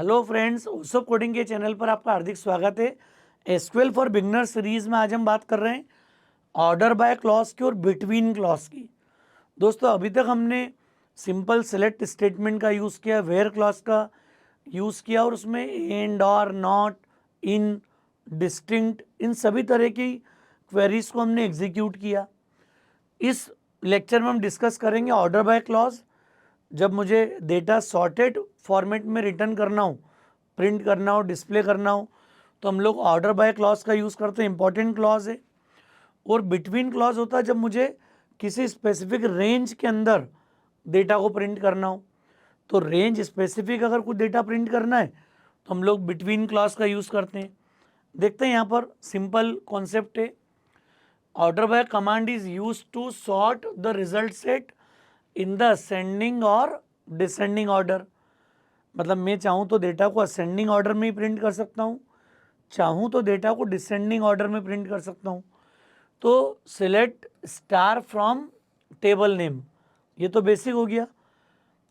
Hello friends, ओसो coding के channel पर आपका हार्दिक स्वागत है। एसक्यूएल फॉर बिगनर सीरीज में आज हम बात कर रहे हैं ऑर्डर बाय क्लॉज की और बिटवीन क्लॉज की। दोस्तों, अभी तक हमने सिंपल सेलेक्ट स्टेटमेंट का यूज़ किया, वेयर क्लॉज का यूज़ किया और उसमें एंड और नॉट, इन, डिस्टिंक्ट, इन सभी तरह की क्वेरीज को हमने एग्जीक्यूट किया। इस लेक्चर में हम डिस्कस करेंगे ऑर्डर बाय क्लॉज। जब मुझे डेटा सॉर्टेड फॉर्मेट में रिटर्न करना हो, प्रिंट करना हो, डिस्प्ले करना हो, तो हम लोग ऑर्डर बाय क्लॉज का यूज़ करते हैं। इंपॉर्टेंट क्लॉज है। और बिटवीन क्लॉज होता है जब मुझे किसी स्पेसिफिक रेंज के अंदर डेटा को प्रिंट करना हो। तो रेंज स्पेसिफिक अगर कुछ डेटा प्रिंट करना है तो हम लोग बिटवीन क्लॉज का यूज़ करते हैं। देखते हैं यहाँ पर सिंपल कॉन्सेप्ट है। Order by command is use to sort the result set in the ascending और डिसेंडिंग ऑर्डर। मतलब मैं चाहूँ तो डेटा को असेंडिंग ऑर्डर में ही प्रिंट कर सकता हूँ, चाहूँ तो डेटा को डिसेंडिंग ऑर्डर में प्रिंट कर सकता हूँ। तो select star from table name, ये तो बेसिक हो गया।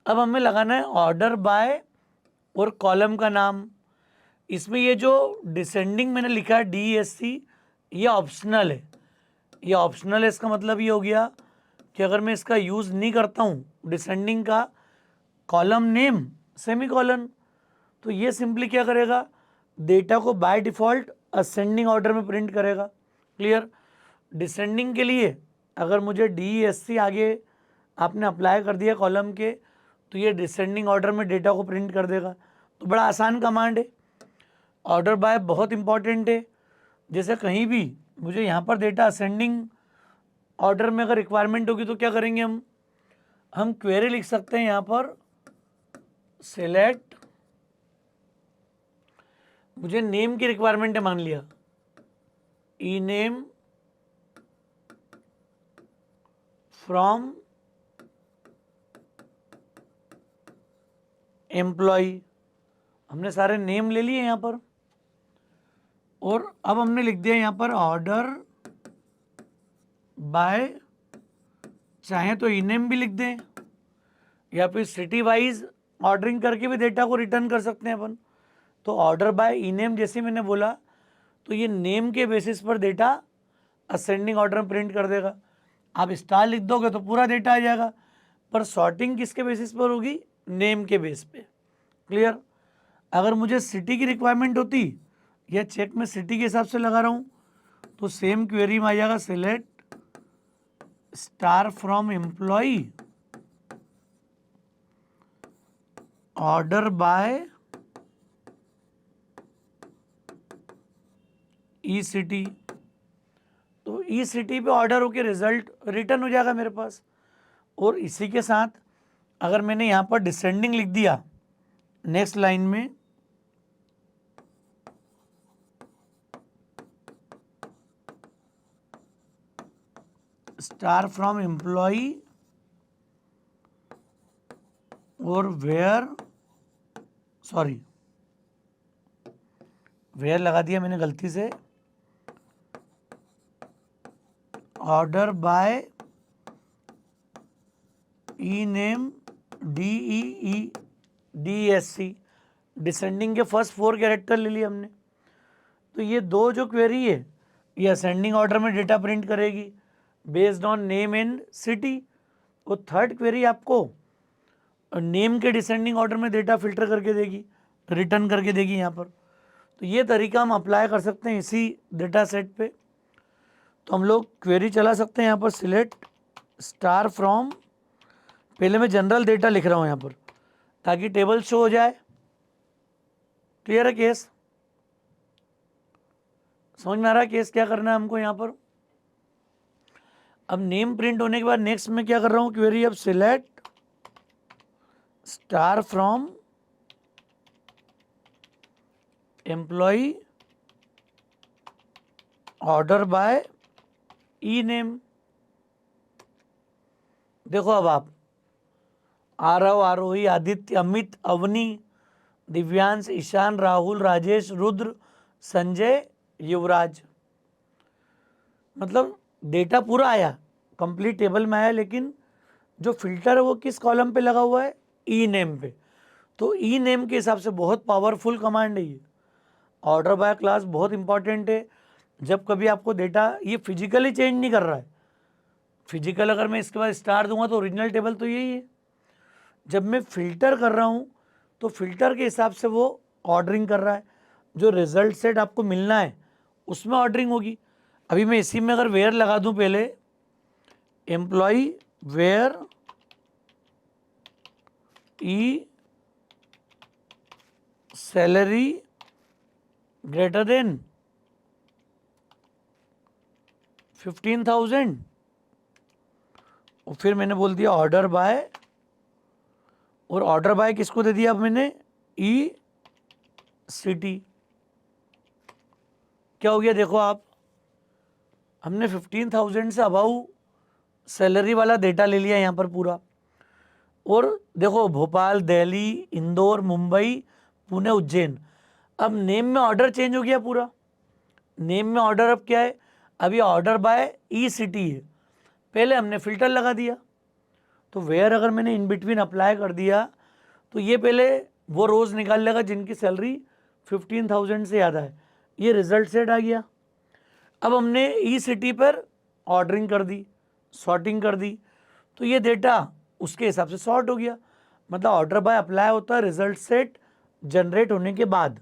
अब हमें लगाना है ऑर्डर बाय और कॉलम का नाम। इसमें ये जो डिसेंडिंग मैंने लिखा है DESC, ये ऑप्शनल है। ये ऑप्शनल है, इसका मतलब ये हो गया कि अगर मैं इसका यूज़ नहीं करता हूँ डिसेंडिंग का कॉलम नेम सेमी कॉलन, तो ये सिंपली क्या करेगा, डेटा को बाय डिफ़ॉल्ट असेंडिंग ऑर्डर में प्रिंट करेगा। क्लियर। डिसेंडिंग के लिए अगर मुझे DESC आगे आपने अप्लाई कर दिया कॉलम के, तो ये डिसेंडिंग ऑर्डर में डेटा को प्रिंट कर देगा। तो बड़ा आसान कमांड है। ऑर्डर बाय बहुत इंपॉर्टेंट है। जैसे कहीं भी मुझे यहाँ पर डेटा असेंडिंग ऑर्डर में अगर रिक्वायरमेंट होगी तो क्या करेंगे, हम क्वेरी लिख सकते हैं यहाँ पर सेलेक्ट, मुझे नेम की रिक्वायरमेंट है मान लिया, ई नेम फ्रॉम एम्प्लॉय। हमने सारे नेम ले लिए यहाँ पर और अब हमने लिख दिया यहाँ पर ऑर्डर बाय, चाहे तो ई नेम भी लिख दें या फिर सिटी वाइज ऑर्डरिंग करके भी डेटा को रिटर्न कर सकते हैं अपन। तो ऑर्डर बाय ई नेम जैसे मैंने बोला, तो ये नेम के बेसिस पर डेटा असेंडिंग ऑर्डर में प्रिंट कर देगा। आप स्टार लिख दोगे तो पूरा डेटा आ जाएगा, पर सॉर्टिंग किसके बेसिस पर होगी, नेम के बेस पे। क्लियर। अगर मुझे सिटी की रिक्वायरमेंट होती, या चेक में सिटी के हिसाब से लगा रहा हूँ, तो सेम क्वेरी में आ जाएगा select star from employ order by E city. तो ई सिटी पे ऑर्डर होके रिजल्ट रिटर्न हो जाएगा मेरे पास। और इसी के साथ अगर मैंने यहाँ पर डिसेंडिंग लिख दिया नेक्स्ट लाइन में, स्टार फ्रॉम एम्प्लॉय और वेयर, सॉरी वेयर लगा दिया मैंने गलती से, order by e name DESC। Descending के फर्स्ट 4 कैरेक्टर ले लिए हमने। तो ये दो जो क्वेरी है, ये असेंडिंग ऑर्डर में डेटा प्रिंट करेगी based on name and city. और थर्ड क्वेरी आपको नेम के डिसेंडिंग ऑर्डर में डेटा फिल्टर करके देगी, रिटर्न करके देगी यहाँ पर। तो ये तरीका हम अप्लाई कर सकते हैं इसी डेटा सेट पे। तो हम लोग क्वेरी चला सकते हैं यहाँ पर सिलेक्ट स्टार फ्रॉम, पहले मैं जनरल डेटा लिख रहा हूँ यहाँ पर ताकि टेबल शो हो जाए। क्लियर है केस, समझ में आ रहा है केस क्या करना है हमको यहाँ पर। अब नेम प्रिंट होने के बाद नेक्स्ट में क्या कर रहा हूँ क्वेरी, अब select star from employ order by e name. देखो अब आप आरव, आरोही, आदित्य, अमित, अवनी, दिव्यांश, ईशान, राहुल, राजेश, रुद्र, संजय, युवराज, मतलब डेटा पूरा आया, कंप्लीट टेबल में आया, लेकिन जो फिल्टर है वो किस कॉलम पे लगा हुआ है, ई नेम पे। तो ई नेम के हिसाब से बहुत पावरफुल कमांड है ये। ऑर्डर बाय क्लास बहुत इंपॉर्टेंट है। जब कभी आपको डेटा ये फिजिकली चेंज नहीं कर रहा है, फिजिकल अगर मैं इसके बाद स्टार दूंगा तो ओरिजिनल टेबल तो यही है। जब मैं फिल्टर कर रहा हूँ तो फिल्टर के हिसाब से वो ऑर्डरिंग कर रहा है। जो रिजल्ट सेट आपको मिलना है उसमें ऑर्डरिंग होगी। अभी मैं इसी में अगर वेयर लगा दूं, पहले employ where e salary greater than 15,000, और फिर मैंने बोल दिया ऑर्डर बाय, और ऑर्डर बाय किसको दे दिया अब मैंने, ई सिटी। क्या हो गया देखो आप, हमने 15,000 से अबाउ सैलरी वाला डेटा ले लिया यहाँ पर पूरा। और देखो भोपाल, दिल्ली, इंदौर, मुंबई, पुणे, उज्जैन। अब नेम में ऑर्डर चेंज हो गया पूरा। नेम में ऑर्डर अब क्या है, अभी ऑर्डर बाय ई सिटी है। पहले हमने फिल्टर लगा दिया, तो वेयर अगर मैंने इन बिटवीन अप्लाई कर दिया तो ये पहले वो रोज़ निकाल लेगा जिनकी सैलरी 15,000 से ज़्यादा है। ये रिजल्ट सेट आ गया। अब हमने ई सिटी पर ऑर्डरिंग कर दी, सॉर्टिंग कर दी, तो ये डेटा उसके हिसाब से सॉर्ट हो गया। मतलब ऑर्डर बाय अप्लाई होता है रिजल्ट सेट जनरेट होने के बाद।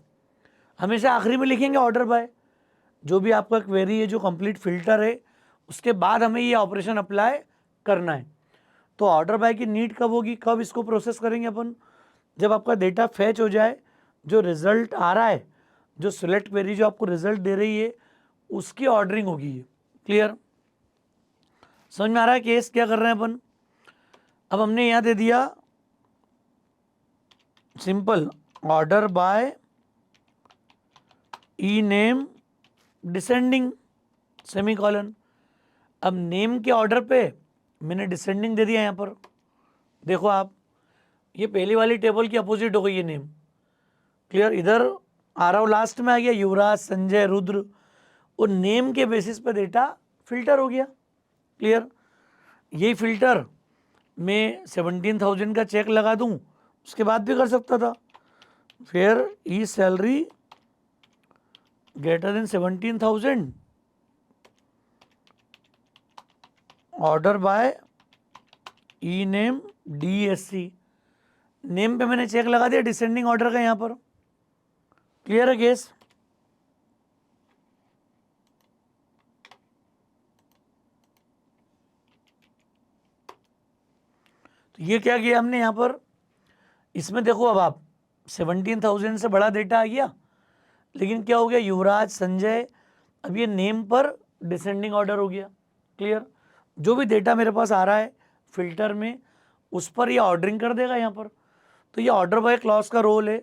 हमेशा आखिरी में लिखेंगे ऑर्डर बाय। जो भी आपका क्वेरी है, जो कंप्लीट फिल्टर है, उसके बाद हमें ये ऑपरेशन अप्लाई करना है। तो ऑर्डर बाय की नीड कब होगी, कब इसको प्रोसेस करेंगे अपन, जब आपका डेटा फैच हो जाए, जो रिजल्ट आ रहा है, जो सिलेक्ट क्वेरी जो आपको रिजल्ट दे रही है उसकी ऑर्डरिंग होगी। क्लियर, समझ में आ रहा है केस क्या कर रहे हैं अपन। अब हमने यहां दे दिया simple order by e name descending semicolon. अब नेम के ऑर्डर पे मैंने डिसेंडिंग दे दिया यहाँ पर। देखो आप, ये पहली वाली टेबल की अपोजिट हो गई ये नेम। क्लियर, इधर आरव लास्ट में आ गया, युवराज, संजय, रुद्र, और नेम के बेसिस पे डेटा फिल्टर हो गया। क्लियर, यही फिल्टर मैं 17,000 का चेक लगा दूं उसके बाद भी कर सकता था। फिर e salary greater than 17,000 order by e name DSC। Name पे मैंने चेक लगा दिया डिसेंडिंग ऑर्डर का यहाँ पर। क्लियर है केस। तो ये क्या किया हमने यहाँ पर, इसमें देखो अब आप 17,000 से बड़ा डेटा आ गया, लेकिन क्या हो गया, युवराज, संजय, अब ये नेम पर डिसेंडिंग ऑर्डर हो गया। क्लियर, जो भी डेटा मेरे पास आ रहा है फिल्टर में उस पर ये ऑर्डरिंग कर देगा यहाँ पर। तो ये ऑर्डर बाय क्लॉज का रोल है।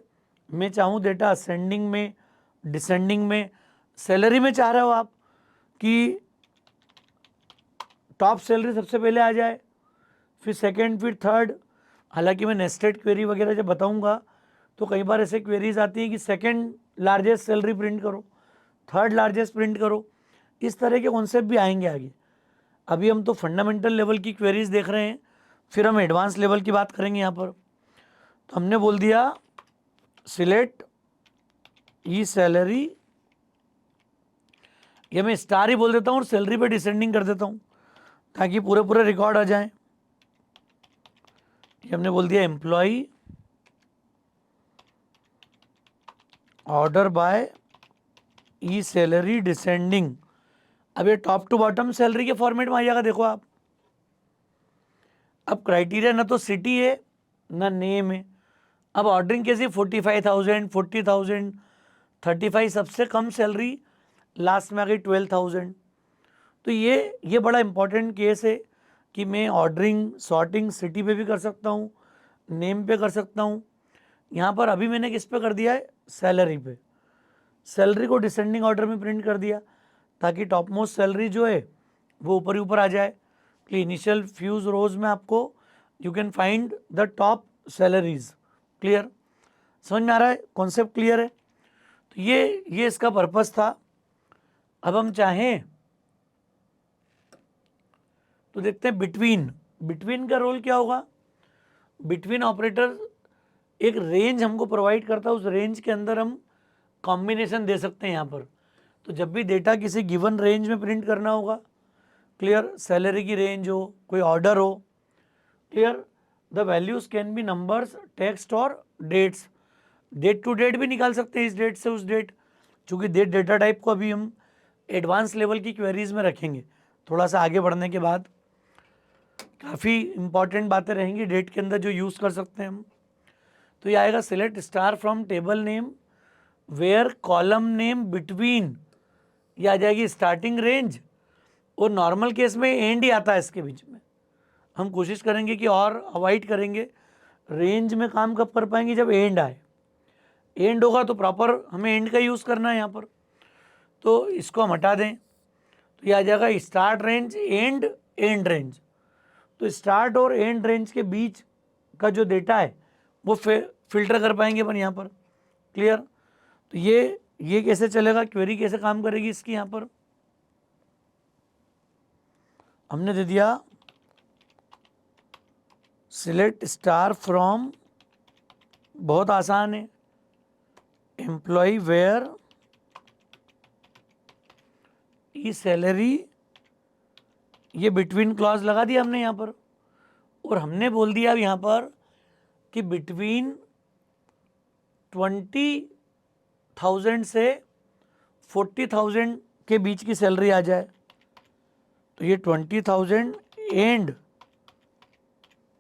मैं चाहूँ डेटा असेंडिंग में, डिसेंडिंग में, सैलरी में चाह रहे हो आप कि टॉप सैलरी सबसे पहले आ जाए, फिर सेकंड, फिर थर्ड। हालांकि मैं नेस्टेड क्वेरी वगैरह जब बताऊंगा तो कई बार ऐसे क्वेरीज आती हैं कि सेकंड लार्जेस्ट सैलरी प्रिंट करो, थर्ड लार्जेस्ट प्रिंट करो, इस तरह के कॉन्सेप्ट भी आएंगे आगे। अभी हम तो फंडामेंटल लेवल की क्वेरीज देख रहे हैं, फिर हम एडवांस लेवल की बात करेंगे यहाँ पर। तो हमने बोल दिया सिलेक्ट ई सैलरी, ये मैं स्टार ही बोल देता हूँ और सैलरी पे डिसेंडिंग कर देता हूँ ताकि पूरे पूरे रिकॉर्ड आ जाएं। ये हमने बोल दिया employ order by e salary descending. अब ये टॉप टू बॉटम सैलरी के फॉर्मेट में आ जाएगा। देखो आप, अब क्राइटेरिया ना तो सिटी है ना नेम है। अब ऑर्डरिंग कैसी, 45,000, 40,000, 35, सबसे कम सैलरी लास्ट में आ गई 12,000। तो ये बड़ा इंपॉर्टेंट केस है कि मैं ऑर्डरिंग सॉर्टिंग सिटी पे भी कर सकता हूँ, नेम पे कर सकता हूँ। यहाँ पर अभी मैंने किस पे कर दिया है, सैलरी पे। सैलरी को डिसेंडिंग ऑर्डर में प्रिंट कर दिया ताकि टॉप मोस्ट सैलरी जो है वो ऊपर ही ऊपर आ जाए। कि इनिशियल फ्यूज रोज में आपको you can find the top salaries. Clear, समझ में आ रहा है, कॉन्सेप्ट क्लियर है। तो ये इसका पर्पस था। अब हम चाहें तो देखते हैं बिटवीन। बिटवीन का रोल क्या होगा। बिटवीन ऑपरेटर एक रेंज हमको प्रोवाइड करता है, उस रेंज के अंदर हम कॉम्बिनेशन दे सकते हैं यहाँ पर। तो जब भी डेटा किसी गिवन रेंज में प्रिंट करना होगा, क्लियर, सैलरी की रेंज हो, कोई ऑर्डर हो, clear, the values can be numbers, text और डेट्स। डेट टू डेट भी निकाल सकते हैं, इस डेट से उस डेट, चूँकि डेट डेटा टाइप को अभी हम एडवांस लेवल की क्वेरीज में रखेंगे थोड़ा सा आगे बढ़ने के बाद। काफ़ी इंपॉर्टेंट बातें रहेंगी डेट के अंदर जो यूज़ कर सकते हैं हम। तो ये आएगा select star from table name where column name between, ये आ जाएगी स्टार्टिंग रेंज, और नॉर्मल केस में एंड ही आता है इसके बीच में। हम कोशिश करेंगे कि और अवॉइड करेंगे, रेंज में काम कब कर पाएंगे, जब एंड आए। एंड होगा तो प्रॉपर हमें एंड का यूज़ करना है यहाँ पर, तो इसको हम हटा दें। तो ये आ जाएगा start range and and range. तो स्टार्ट और एंड रेंज के बीच का जो डेटा है वो फिल्टर कर पाएंगे अपन यहाँ पर, क्लियर। तो ये कैसे चलेगा, क्वेरी कैसे काम करेगी इसकी, यहाँ पर हमने दे दिया सिलेक्ट स्टार फ्रॉम, बहुत आसान है, एम्प्लॉय वेयर ई सैलरी, ये बिटवीन क्लॉज लगा दिया हमने यहाँ पर, और हमने बोल दिया अब यहाँ पर कि बिटवीन 20,000 से 40,000 के बीच की सैलरी आ जाए। तो ये 20,000 एंड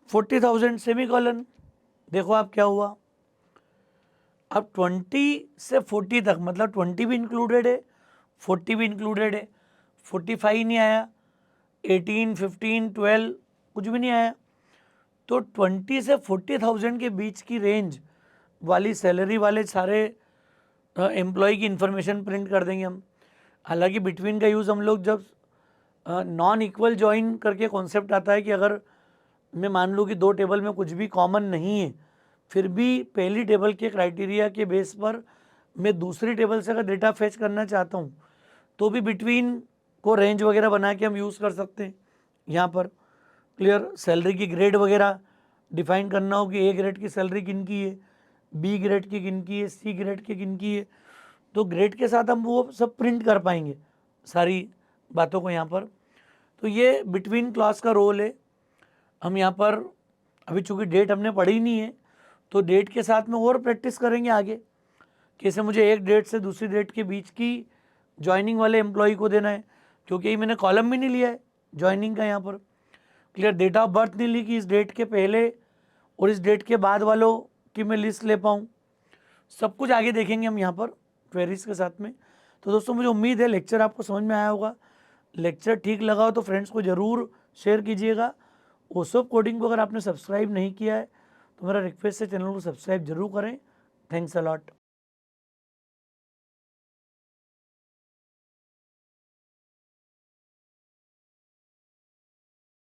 40,000 सेमीकोलन। देखो आप क्या हुआ, अब 20 से 40 तक, मतलब 20 भी इंक्लूडेड है, 40 भी इंक्लूडेड है, 45 नहीं आया, 18, 15, 12 कुछ भी नहीं आया। तो 20 से 40,000 के बीच की रेंज वाली सैलरी वाले सारे एम्प्लॉय की इन्फॉर्मेशन प्रिंट कर देंगे हम। हालांकि बिटवीन का यूज़ हम लोग जब नॉन इक्वल जॉइन करके कॉन्सेप्ट आता है कि अगर मैं मान लूँ कि दो टेबल में कुछ भी कॉमन नहीं है, फिर भी पहली टेबल के क्राइटेरिया के बेस पर मैं दूसरी टेबल से अगर डेटा फेच करना चाहता हूँ तो भी बिटवीन को रेंज वगैरह बना के हम यूज़ कर सकते हैं यहाँ पर, क्लियर। सैलरी की ग्रेड वगैरह डिफाइन करना हो कि ए ग्रेड की सैलरी किन की है, बी ग्रेड की किन की है, सी ग्रेड की किन की है, तो ग्रेड के साथ हम वो सब प्रिंट कर पाएंगे सारी बातों को यहाँ पर। तो ये बिटवीन क्लॉज का रोल है। हम यहाँ पर अभी चूँकि डेट हमने पढ़ी नहीं है तो डेट के साथ में और प्रैक्टिस करेंगे आगे, कैसे मुझे एक डेट से दूसरी डेट के बीच की ज्वाइनिंग वाले एम्प्लॉय को देना है, क्योंकि मैंने कॉलम भी नहीं लिया है ज्वाइनिंग का यहाँ पर, क्लियर। डेट ऑफ बर्थ नहीं ली कि इस डेट के पहले और इस डेट के बाद वालों की मैं लिस्ट ले पाऊँ। सब कुछ आगे देखेंगे हम यहाँ पर क्वेरीज के साथ में। तो दोस्तों मुझे उम्मीद है लेक्चर आपको समझ में आया होगा। लेक्चर ठीक लगा हो तो फ्रेंड्स को ज़रूर शेयर कीजिएगा। ओसोप कोडिंग को अगर आपने सब्सक्राइब नहीं किया है तो मेरा रिक्वेस्ट है चैनल को सब्सक्राइब जरूर करें। Thanks a lot.